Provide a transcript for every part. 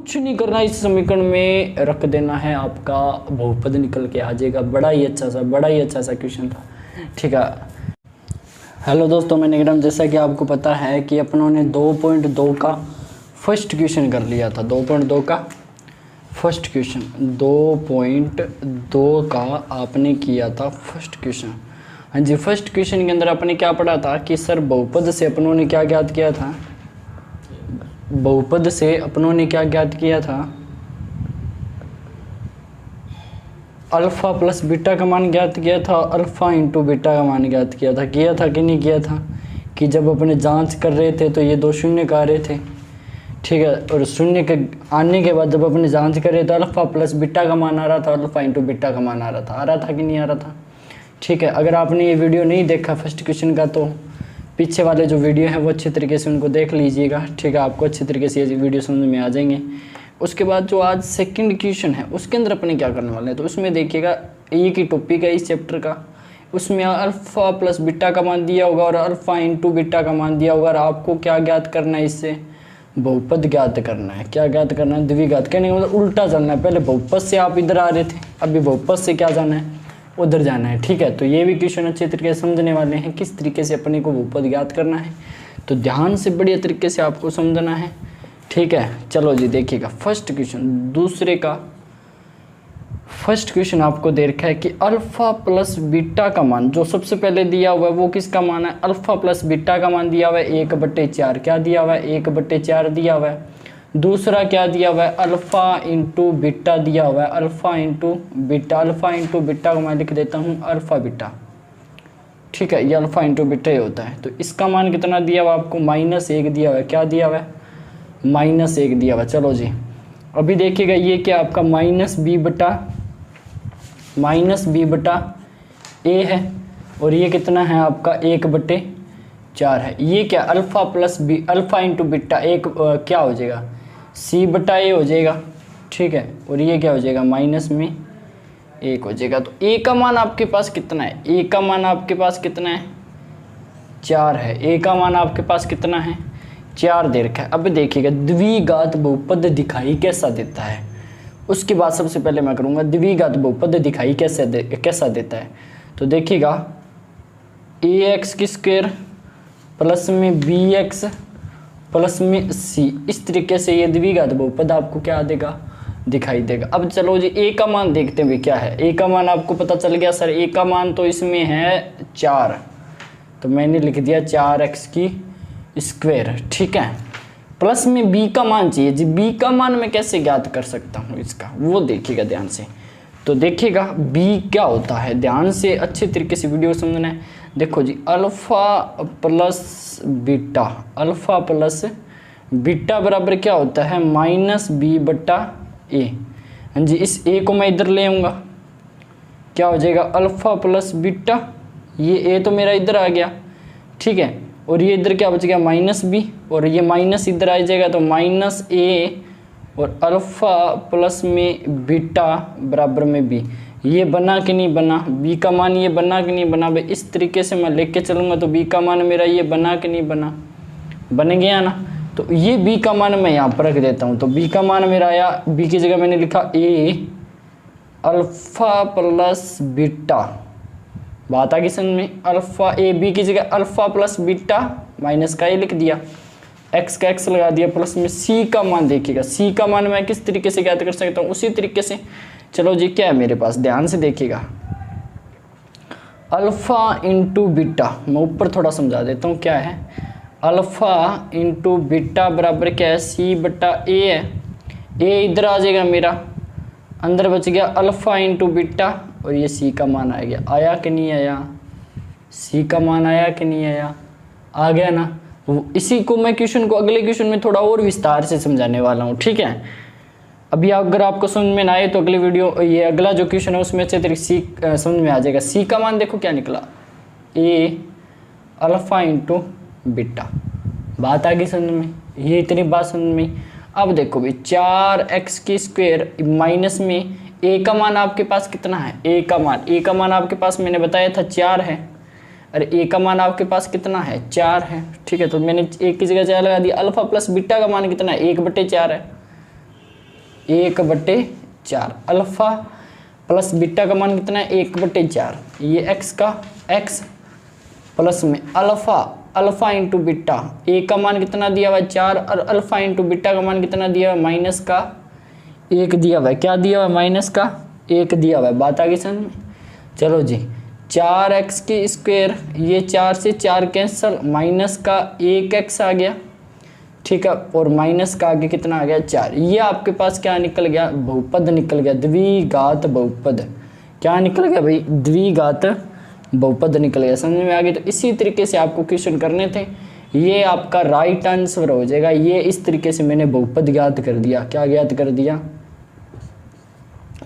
कुछ नहीं करना, इस समीकरण में रख देना है, आपका बहुपद निकल के आ जाएगा। बड़ा ही अच्छा सा क्वेश्चन था। ठीक है, हेलो दोस्तों, मैंने एकदम जैसा कि आपको पता है कि अपनों ने 2.2 का फर्स्ट क्वेश्चन कर लिया था। 2.2 का फर्स्ट क्वेश्चन, 2.2 का आपने किया था फर्स्ट क्वेश्चन। हाँ जी, फर्स्ट क्वेश्चन के अंदर आपने क्या पढ़ा था कि सर बहुपद से अपनों ने क्या ज्ञात किया था, बहुपद से अपनों ने क्या ज्ञात किया था, अल्फ़ा प्लस बीटा का मान ज्ञात किया था, अल्फ़ा इंटू बीटा का मान ज्ञात किया था कि नहीं किया था, कि जब अपने जांच कर रहे थे तो ये दो शून्य का आ रहे थे। ठीक है, और शून्य के आने के बाद जब अपने जांच कर रहे थे अल्फ़ा प्लस बीटा का मान आ रहा था, अल्फ़ा इंटू बीटा का मान आ रहा था कि नहीं आ रहा था। ठीक है, अगर आपने ये वीडियो नहीं देखा फर्स्ट क्वेश्चन का तो पीछे वाले जो वीडियो हैं वो अच्छे तरीके से उनको देख लीजिएगा। ठीक है, आपको अच्छे तरीके से ये वीडियो समझ में आ जाएंगे। उसके बाद जो आज सेकंड क्वेश्चन है उसके अंदर अपने क्या करने वाले हैं, तो उसमें देखिएगा एक ही टॉपिक है इस चैप्टर का, उसमें अल्फ़ा प्लस बीटा का मान दिया होगा और अल्फ़ा इंटू बीटा का मान दिया होगा। और आपको क्या ज्ञात करना है, इससे बहुपद ज्ञात करना है। क्या ज्ञात करना है, द्विघात। कहने का मतलब उल्टा चलना है, पहले बहुपद से आप इधर आ रहे थे, अभी बहुपद से क्या जाना है, उधर जाना है। ठीक है, तो ये भी क्वेश्चन अच्छे तरीके से समझने वाले हैं, किस तरीके से अपने को बहुपद ज्ञात करना है, तो ध्यान से बढ़िया तरीके से आपको समझना है। ठीक है, चलो जी देखिएगा फर्स्ट क्वेश्चन, दूसरे का फर्स्ट क्वेश्चन आपको दे रखा है कि अल्फ़ा प्लस बीटा का मान जो सबसे पहले दिया हुआ है वो किसका मान है, अल्फ़ा प्लस बीटा का मान दिया हुआ है 1/4। क्या दिया हुआ है, 1/4 दिया हुआ है। दूसरा क्या दिया हुआ है, अल्फ़ा इंटू बीटा दिया हुआ है, alpha into beta. Alpha into beta को मैं लिख देता हूँ अल्फ़ा बीटा। ठीक है, ये अल्फ़ा इंटू बीटा ही होता है। तो इसका मान कितना दिया हुआ आपको, -1 दिया हुआ है। क्या दिया हुआ है, -1 दिया हुआ। चलो जी, अभी देखिएगा ये क्या आपका -b/a है, और ये कितना है आपका 1/4 है। ये क्या alpha plus B, alpha into beta एक क्या हो जाएगा, c/a हो जाएगा। ठीक है, और ये क्या हो जाएगा, -1 हो जाएगा। तो a का मान आपके पास कितना है, a का मान आपके पास कितना है, 4 है। a का मान आपके पास कितना है, 4 दे रखा है। अब देखिएगा द्विघात बहुपद दिखाई कैसा देता है, उसके बाद सबसे पहले मैं करूँगा द्विघात बहुपद दिखाई कैसा देता है। तो देखिएगा ax² प्लस में bx प्लस में c, इस तरीके से ये द्विघात बहुपद आपको क्या देगा, दिखाई देगा। अब चलो जी a का मान देखते हैं क्या है। a का मान आपको पता चल गया सर, a का मान तो इसमें है 4, तो मैंने लिख दिया 4x²। ठीक है, प्लस में b का मान चाहिए जी। b का मान मैं कैसे ज्ञात कर सकता हूँ इसका, वो देखिएगा ध्यान से। तो देखिएगा b क्या होता है, ध्यान से अच्छे तरीके से वीडियो समझना है। देखो जी, alpha plus beta, alpha plus beta बराबर क्या होता है, -b/a। हाँ जी, इस a को मैं इधर ले आऊँगा, क्या हो जाएगा, अल्फ़ा प्लस बीटा। ये a तो मेरा इधर आ गया। ठीक है, और ये इधर क्या बच गया, -b, और ये माइनस इधर आ जाएगा, तो -a और अल्फ़ा प्लस में बीटा बराबर में b। ये बना कि नहीं बना, b का मान ये बना कि नहीं बना। भाई इस तरीके से मैं लेके चलूँगा तो b का मान मेरा ये बना कि नहीं बना, बन गया ना। तो ये b का मान मैं यहाँ पर रख देता हूँ, तो b का मान मेरा आया, b की जगह मैंने लिखा a अल्फ़ा प्लस बीटा। बात आ गई समझ में, अल्फ़ा a, b की जगह अल्फ़ा प्लस बीटा माइनस का ये लिख दिया, x का x लगा दिया, प्लस में c का मान देखिएगा। c का मान मैं किस तरीके से ज्ञात कर सकता हूँ, उसी तरीके से। चलो जी, क्या है मेरे पास, ध्यान से देखिएगा, अल्फ़ा इंटू बीटा। मैं ऊपर थोड़ा समझा देता हूँ क्या है, अल्फ़ा इंटू बीटा बराबर क्या है, c/a है। a इधर आ जाएगा मेरा, अंदर बच गया अल्फ़ा इंटू बीटा, और ये c का मान आ गया। आया कि नहीं आया, c का मान आया कि नहीं आया, आ गया ना। इसी को मैं क्वेश्चन को अगले क्वेश्चन में थोड़ा और विस्तार से समझाने वाला हूँ। ठीक है, अभी अगर आपको समझ में ना आए तो अगली वीडियो, ये अगला जो क्वेश्चन है उसमें अच्छे तरीके से समझ में आ जाएगा। c का मान देखो क्या निकला, a अल्फ़ा इंटू बीटा। बात आ गई समझ में, ये इतनी बात समझ में। अब देखो भाई 4x² माइनस में a का मान आपके पास कितना है, a का मान आपके पास मैंने बताया था 4 है। अरे a का मान आपके पास कितना है, 4 है। ठीक है, तो मैंने a की जगह 4 लगा दिया। अल्फ़ा प्लस बीटा का मान कितना है, 1/4 है। 1/4। अल्फ़ा प्लस बीटा का मान कितना है 1/4। ये x का x प्लस में अल्फ़ा इंटू बीटा, ए का मान कितना दिया हुआ है 4 और अल्फ़ा इंटू बीटा का मान कितना दिया हुआ है -1 दिया हुआ है। क्या दिया हुआ है? -1 दिया हुआ है। बात आ गई समझ में? चलो जी, 4x की स्क्वायर, ये 4 से 4 कैंसल, -1x आ गया, ठीक है, और माइनस का आगे कितना आ गया 4। ये आपके पास क्या निकल गया? बहुपद निकल गया, द्विघात बहुपद। क्या निकल गया भाई? द्विघात बहुपद निकल गया। समझ में आ गई? तो इसी तरीके से आपको क्वेश्चन करने थे, ये आपका राइट आंसर हो जाएगा। ये इस तरीके से मैंने बहुपद ज्ञात कर दिया। क्या ज्ञात कर दिया?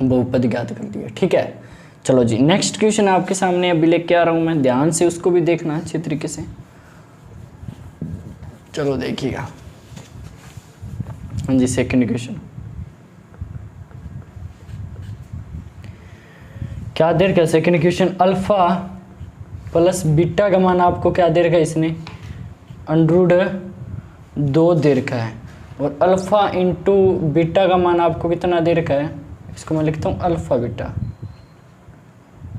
बहुपद ज्ञात कर दिया। ठीक है, चलो जी, नेक्स्ट क्वेश्चन आपके सामने अभी लेके आ रहा हूँ मैं, ध्यान से उसको भी देखना अच्छे तरीके से। चलो देखिएगा। हाँ जी, सेकंड क्वेश्चन क्या दे रखा? Second question, alpha plus beta का मान आपको क्या दे रखा है? इसने √2 दे रखा है, और अल्फा इंटू बीटा का मान आपको कितना दे रखा है? इसको मैं लिखता हूँ अल्फा बीटा,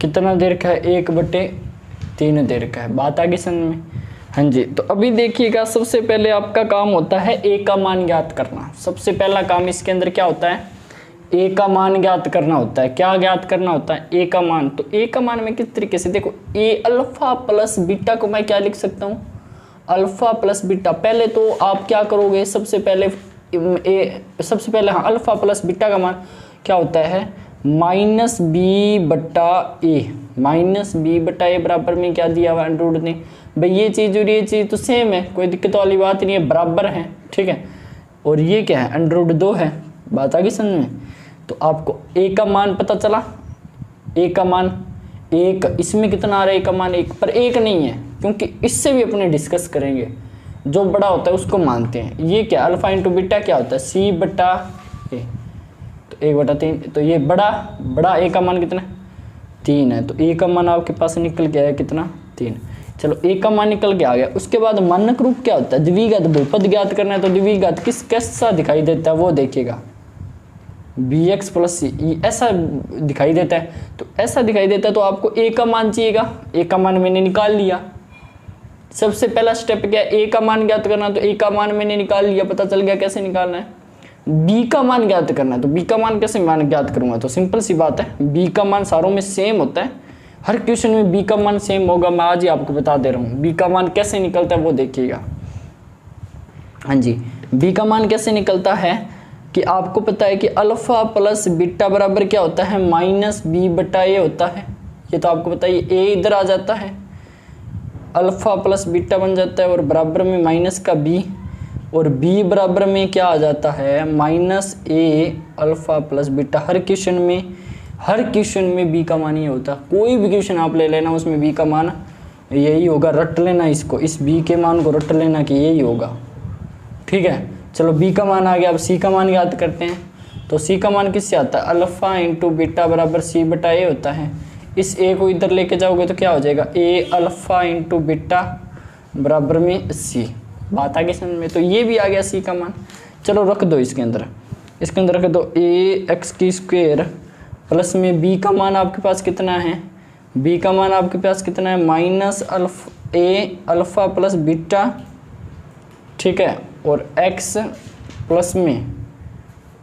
कितना दे रखा है? 1/3 दे रखा है। बात आ गई समझ में? हाँ जी, तो अभी देखिएगा, सबसे पहले आपका काम होता है ए का मान ज्ञात करना। सबसे पहला काम इसके अंदर क्या होता है? ए का मान ज्ञात करना होता है। क्या ज्ञात करना होता है? ए का मान। तो ए का मान में किस तरीके से, देखो, ए अल्फा प्लस बीटा को मैं क्या लिख सकता हूँ? Alpha plus beta. पहले तो आप क्या करोगे? सबसे पहले हाँ, अल्फा प्लस बीटा का मान क्या होता है? -b/a। -b/a बराबर में क्या दिया हुआ? √ ने। भाई ये चीज़ और ये चीज़ तो सेम है, कोई दिक्कत वाली बात नहीं है, बराबर है। ठीक है, और ये क्या है? √2 है। बात आ गई समझ में? तो आपको ए का मान पता चला। ए का मान 1, इसमें कितना आ रहा है? ए का मान 1, पर 1 नहीं है, क्योंकि इससे भी अपने डिस्कस करेंगे। जो बड़ा होता है उसको मानते हैं। ये क्या? अल्फा इंटू बीटा क्या होता है? c/a। तो 1/3। तो ये बड़ा ए का मान कितना? 3 है। तो ए का मान आपके पास निकल गया है कितना? 3। चलो, ए का मान निकल के आ गया। उसके बाद मानक रूप क्या होता है? द्विघात बहुपद ज्ञात करना है। तो द्विघात कैसा दिखाई देता है वो देखिएगा, bx + c, ऐसा दिखाई देता है। तो ऐसा दिखाई देता है, तो आपको ए का मान चाहिएगा। ए का मान मैंने निकाल लिया। सबसे पहला स्टेप क्या है? ए का मान ज्ञात करना। तो ए का मान मैंने निकाल लिया, पता चल गया कैसे निकालना है। बी का मान ज्ञात करना है। तो बी का मान कैसे मान ज्ञात करूंगा? तो सिंपल सी बात है, बी का मान सारों में सेम होता है। हर क्वेश्चन में बी का मान सेम होगा। मैं आज ही आपको बता दे रहा हूँ बी का मान कैसे निकलता है, वो देखिएगा। हाँ जी, बी का मान कैसे निकलता है कि आपको पता है कि अल्फा प्लस बीटा बराबर क्या होता है? -b/a होता है। ये तो आपको पता है। ए इधर आ जाता है, अल्फा प्लस बीटा बन जाता है, और बराबर में माइनस का बी, और b बराबर में क्या आ जाता है? -a alpha plus beta. Her question में b का मान ही होता है। कोई भी क्वेश्चन आप ले लेना, उसमें b का मान यही होगा। रट लेना इसको, इस b के मान को रट लेना कि यही होगा। ठीक है, चलो b का मान आ गया। अब c का मान याद करते हैं। तो c का मान किससे आता है? अल्फा इंटू बीटा बराबर c/a होता है। इस a को इधर लेके जाओगे तो क्या हो जाएगा? a अल्फा इंटू बीटा बराबर में c। बात आ गई समझ में? तो ये भी आ गया c का मान। चलो रख दो इसके अंदर रख दो ax² प्लस में b का मान आपके पास कितना है? b का मान आपके पास कितना है? -a alpha plus beta. ठीक है, और x प्लस में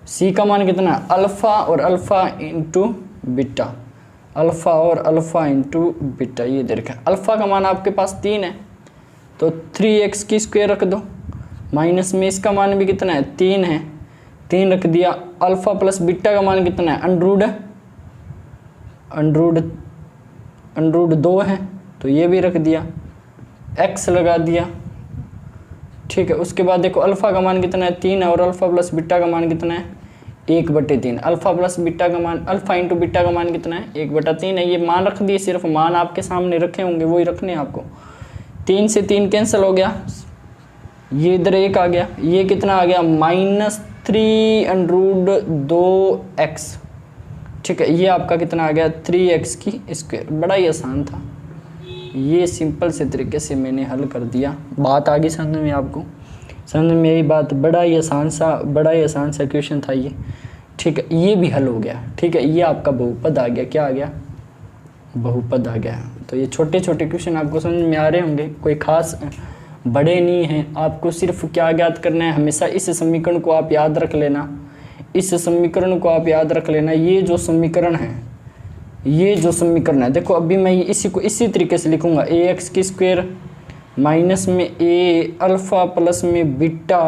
c का मान कितना? अल्फा और अल्फा इंटू बीटा। अल्फा और अल्फा इंटू बीटा, ये दे रखा है। अल्फा का मान आपके पास 3 है, तो 3x² रख दो। माइनस में इसका मान भी कितना है? 3 है, 3 रख दिया। अल्फा प्लस बीटा का मान कितना है? √2 है, तो ये भी रख दिया, x लगा दिया। ठीक है, उसके बाद देखो अल्फा का मान कितना है? 3 है, और अल्फा प्लस बीटा का मान कितना है? 1/3। अल्फा प्लस बीटा का मान, अल्फा इंटू बीटा का मान कितना है? 1/3 है। ये मान रख दिए, सिर्फ मान आपके सामने रखे होंगे, वही रखने हैं आपको। 3 से 3 कैंसिल हो गया, ये इधर 1 आ गया। ये कितना आ गया? -3√2x। ठीक है, ये आपका कितना आ गया? 3x²। बड़ा ही आसान था, ये सिंपल से तरीके से मैंने हल कर दिया। बात आ गई समझ में आपको? समझ में यही बात, बड़ा ही आसान सा क्वेश्चन था ये। ठीक है, ये भी हल हो गया। ठीक है, ये आपका बहुपद आ गया। क्या आ गया? बहुपद आ गया। तो ये छोटे छोटे क्वेश्चन आपको समझ में आ रहे होंगे, कोई खास बड़े नहीं हैं। आपको सिर्फ क्या ज्ञात करना है, हमेशा इस समीकरण को आप याद रख लेना। इस समीकरण को आप याद रख लेना। ये जो समीकरण है, ये जो समीकरण है, देखो अभी मैं इसी को इसी तरीके से लिखूंगा। ए एक्स की स्क्वायर माइनस में ए अल्फ़ा प्लस में बीटा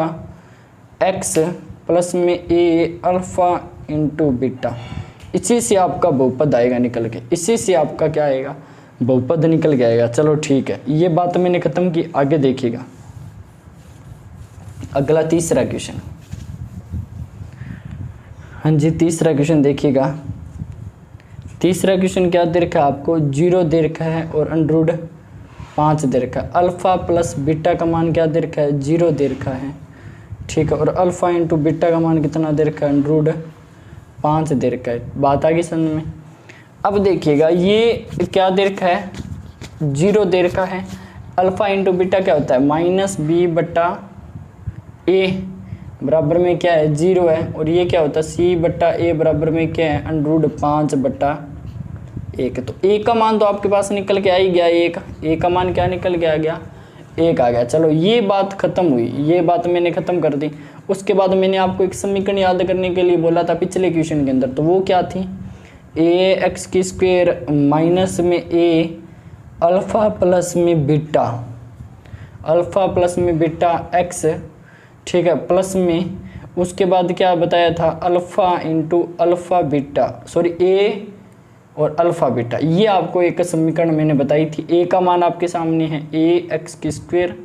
एक्स प्लस में ए अल्फ़ा इंटू बीटा, इसी से आपका बहुपद आएगा निकल के। इसी से आपका क्या आएगा? बहुपद निकल के आएगा। चलो ठीक है, ये बात मैंने ख़त्म की। आगे देखिएगा अगला तीसरा क्वेश्चन। हाँ जी, तीसरा क्वेश्चन देखिएगा। तीसरा क्वेश्चन क्या दे रखा है आपको? 0 दे रखा है और अंडरूट 5 दे रखा है। अल्फ़ा प्लस बीटा का मान क्या दे रखा है? 0 दे रखा है। ठीक है, और अल्फ़ा इंटू बीटा का मान कितना दे रखा है? अंडरूट 5 दे रखा है। बात आ गई समझ में? अब देखिएगा, ये क्या दे रखा है? 0 दे रखा है। अल्फ़ा इंटू बीटा क्या होता है? माइनस बी बटा ए बराबर में क्या है? 0 है। और ये क्या होता है? सी बटा ए बराबर में क्या है? अंडरूट 5 बटा 1। तो ए का मान तो आपके पास निकल के आ ही गया। ए का मान क्या निकल के आ गया? 1 आ गया। चलो ये बात खत्म हुई, ये बात मैंने ख़त्म कर दी। उसके बाद मैंने आपको एक समीकरण याद करने के लिए बोला था पिछले क्वेश्चन के अंदर, तो वो क्या थी? ए एक्स की स्क्वायर माइनस में ए अल्फ़ा प्लस में बीटा, अल्फ़ा प्लस में बीटा एक्स, ठीक है, प्लस में उसके बाद क्या बताया था? Alpha into alpha beta, sorry a और अल्फ़ा बीटा। ये आपको एक समीकरण मैंने बताई थी। ए का मान आपके सामने है ए एक्स की स्क्वायर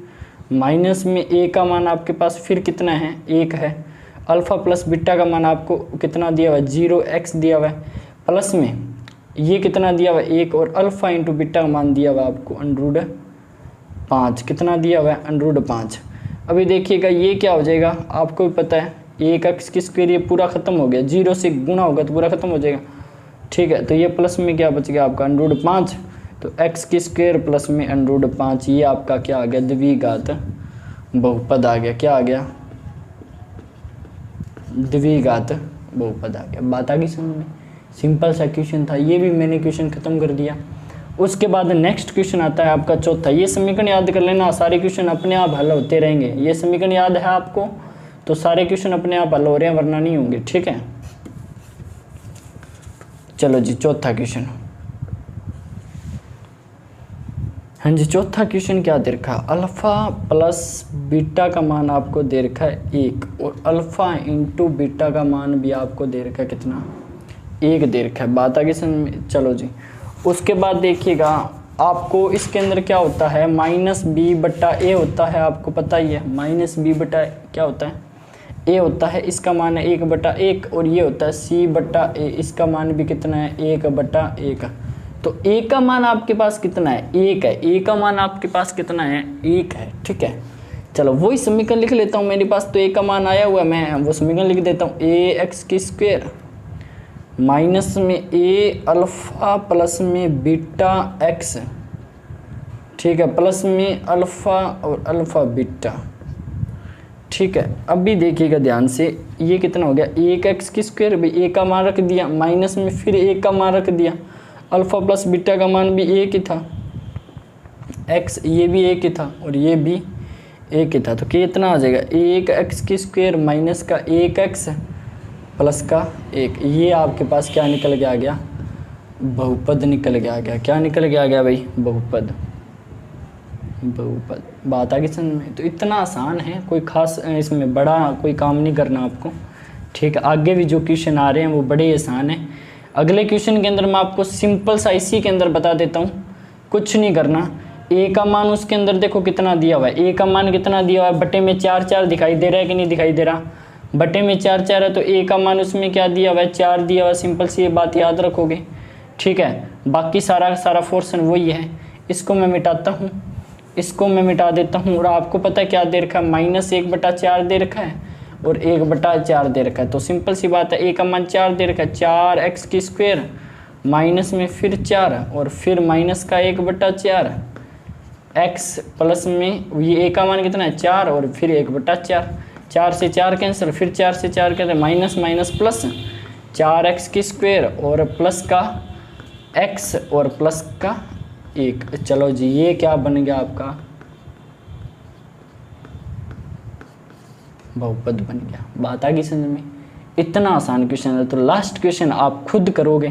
माइनस में ए का मान आपके पास फिर कितना है? 1 है। अल्फ़ा प्लस बीटा का मान आपको कितना दिया हुआ है? 0x दिया हुआ है। प्लस में ये कितना दिया हुआ है? 1। और अल्फ़ा इंटू बीटा का मान दिया हुआ है आपको अंडरूट 5। कितना दिया हुआ है? अंडरूट 5। अभी देखिएगा ये क्या हो जाएगा, आपको भी पता है 1x की स्क्वायर ये पूरा ख़त्म हो गया, 0 से गुणा होगा तो पूरा ख़त्म हो जाएगा। ठीक है, तो ये प्लस में क्या बच गया आपका? अंडरूट 5। तो x की स्क्वायर प्लस में अंडरूट 5, ये आपका क्या आ गया? द्विघात बहुपद आ गया। क्या आ गया? द्विघात बहुपद आ गया। बात आ गई समझ में? सिंपल सा क्वेश्चन था, ये भी मैंने क्वेश्चन ख़त्म कर दिया। उसके बाद नेक्स्ट क्वेश्चन आता है आपका चौथा। ये समीकरण याद कर लेना, सारे क्वेश्चन अपने आप हल होते रहेंगे। ये समीकरण याद है आपको तो सारे क्वेश्चन अपने आप हल हो रहे हैं, वरना नहीं होंगे। ठीक है, चलो जी चौथा क्वेश्चन। हाँ जी, चौथा क्वेश्चन क्या दे रखा है? अल्फ़ा प्लस बीटा का मान आपको दे रखा है 1 और अल्फ़ा इंटू बीटा का मान भी आपको दे रखा है कितना? 1 दे रखा है। बात आगे समझ। चलो जी, उसके बाद देखिएगा आपको इसके अंदर क्या होता है? माइनस बी बटा ए होता है, आपको पता ही है। माइनस बी बटा क्या होता है? ए होता है, इसका मान है 1 बटा 1। और ये होता है सी बटा ए, इसका मान भी कितना है? 1 बटा 1। तो ए का मान आपके पास कितना है? 1 है। ए का मान आपके पास कितना है? 1 है। ठीक है, चलो वही समीकरण लिख लेता हूँ। मेरे पास तो ए का मान आया हुआ है, मैं वो समीकरण लिख देता हूँ। ए एक्स की स्क्वायर माइनस में ए अल्फ़ा प्लस में बीटा एक्स, ठीक है, प्लस में अल्फ़ा और अल्फ़ा बीटा। ठीक है, अभी देखिएगा ध्यान से, ये कितना हो गया? 1x की स्क्वायर, भी ए का मान रख दिया, माइनस में फिर ए का मान रख दिया। अल्फ़ा प्लस बीटा का मान भी 1 ही था, x ये भी 1 ही था और ये भी 1 ही था। तो कितना आ जाएगा? 1x की स्क्वायर माइनस का 1x प्लस का 1। ये आपके पास क्या निकल के आ गया? बहुपद निकल के आ गया। क्या निकल के आ गया भाई? बहुपद। बहुपद। बात आ गई समझ में? तो इतना आसान है, कोई खास इसमें बड़ा कोई काम नहीं करना आपको। ठीक है, आगे भी जो क्वेश्चन आ रहे हैं वो बड़े आसान हैं। अगले क्वेश्चन के अंदर मैं आपको सिंपल सा इसी के अंदर बता देता हूँ, कुछ नहीं करना। ए का मान उसके अंदर देखो कितना दिया हुआ है, ए का मान कितना दिया हुआ है? बटे में 4 4 दिखाई दे रहा है कि नहीं दिखाई दे रहा? बटे में 4 4 है, तो ए का मान उसमें क्या दिया हुआ है? 4 दिया हुआ है। सिंपल सी ये बात याद रखोगे। ठीक है, बाकी सारा पोर्शन वही है। इसको मैं मिटाता हूँ, इसको मैं मिटा देता हूँ। और आपको पता है क्या दे रखा है? -1/4 दे रखा है और 1/4 दे रखा है। तो सिंपल सी बात है, ए का मान 4 दे रखा है, 4x की स्क्वायर माइनस में फिर 4 और फिर माइनस का 1/4 x प्लस में ये ए का मान कितना है? 4 और फिर 1/4। 4 से 4 कैंसिल, फिर 4 से 4 cancel, minus minus plus 4x की स्क्वायर और प्लस का x और प्लस का 1। चलो जी, ये क्या बन गया आपका बहुपद बन गया। बात आ गई समझ में? इतना आसान क्वेश्चन है। तो लास्ट क्वेश्चन आप खुद करोगे,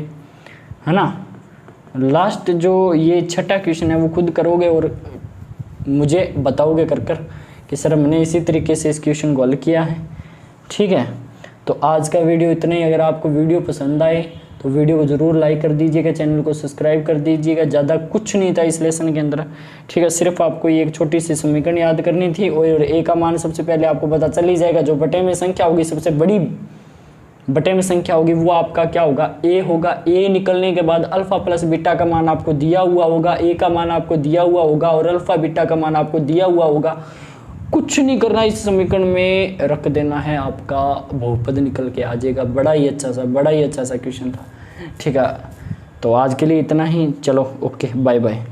है ना। लास्ट जो ये छठा क्वेश्चन है वो खुद करोगे और मुझे बताओगे कर कर कि सर मैंने इसी तरीके से इस क्वेश्चन को हल किया है। ठीक है, तो आज का वीडियो इतना ही। अगर आपको वीडियो पसंद आए तो वीडियो को ज़रूर लाइक कर दीजिएगा, चैनल को सब्सक्राइब कर दीजिएगा। ज़्यादा कुछ नहीं था इस लेसन के अंदर। ठीक है, सिर्फ आपको ये एक छोटी सी समीकरण याद करनी थी और ए का मान सबसे पहले आपको पता चल ही जाएगा। जो बटे में संख्या होगी, सबसे बड़ी बटे में संख्या होगी, वो आपका क्या होगा, ए होगा। ए निकलने के बाद अल्फा प्लस बीटा का मान आपको दिया हुआ होगा, ए का मान आपको दिया हुआ होगा और अल्फा बीटा का मान आपको दिया हुआ होगा। कुछ नहीं करना, इस समीकरण में रख देना है, आपका बहुपद निकल के आ जाएगा। बड़ा ही अच्छा सा क्वेश्चन था। ठीक है, तो आज के लिए इतना ही। चलो ओके, बाय बाय।